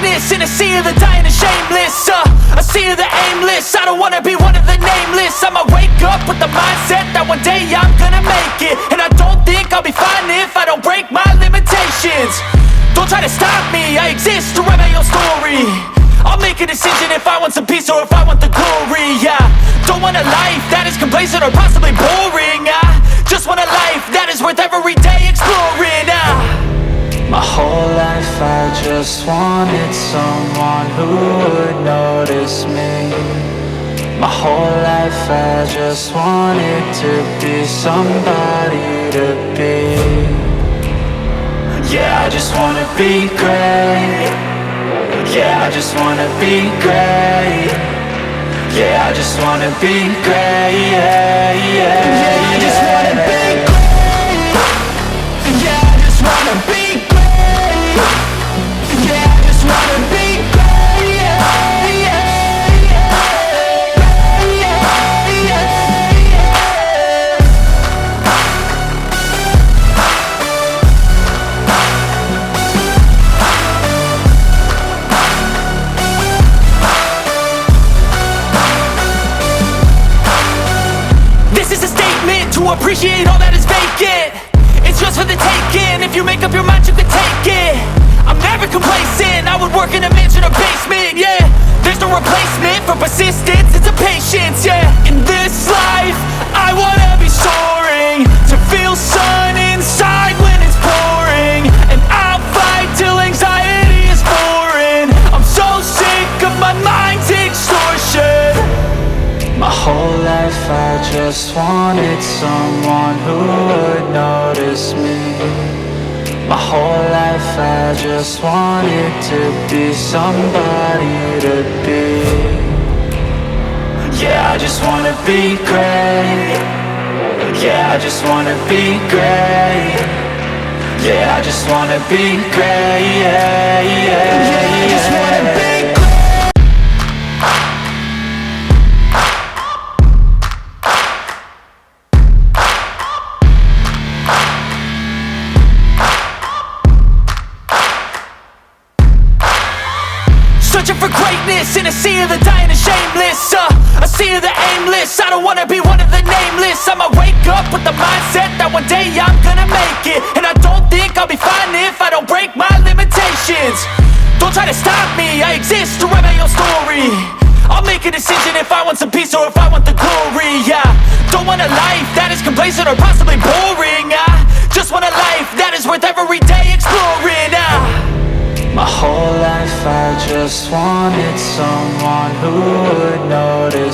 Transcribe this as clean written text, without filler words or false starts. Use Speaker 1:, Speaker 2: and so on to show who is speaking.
Speaker 1: greatness in a sea of the dying and shameless, a sea of the aimless. I don't wanna be one of the nameless. I'ma wake up with the mindset that one day I'm gonna make it, and I don't think I'll be fine if I don't break my limitations. Don't try to stop me, I exist to write my own story. I'll make a decision if I want some peace or if I want the glory. Yeah, don't want a life that is complacent or possibly boring. I just want a life that is worth every day exploring.
Speaker 2: My whole life I just wanted someone who would notice me. My whole life I just wanted to be somebody to be. Yeah, I just wanna be great. Yeah, I just wanna be great. Yeah, I just wanna be great. Yeah, yeah, yeah, I just wanna be great. Yeah, I just wanna be great. Yeah, I just wanna be great. Yeah, yeah, yeah, yeah, yeah, yeah.
Speaker 1: This is a statement to appreciate all that is vacant. It's just for the taking. If you make up your mind, you can take it. I'm never complacent. I would work in a mansion or basement. Yeah, there's no replacement for persistence. It's a patience. Yeah, in this life, I wanna be soaring, to feel sun inside when it's pouring, and I'll fight till anxiety is foreign. I'm so sick of my mind's extortion.
Speaker 2: My whole life I just wanted someone who would notice me. My whole life I just wanted to be somebody to be. Yeah, I just wanna be great. Yeah, I just wanna be great. Yeah, I just wanna be great. Yeah, yeah, yeah, I just wanna be great.
Speaker 1: Searching for greatness in a sea of the dying and shameless, a sea of the aimless. I don't wanna be one of the nameless. I'ma wake up with the mindset that one day I'm gonna make it, and I don't think I'll be fine if I don't break my limitations. Don't try to stop me, I exist to write my own story. I'll make a decision if I want some peace or if I want the glory. Yeah, don't want a life that is complacent or possibly boring. I just want a life that is worth every day exploring.
Speaker 2: My whole life I just wanted someone who would notice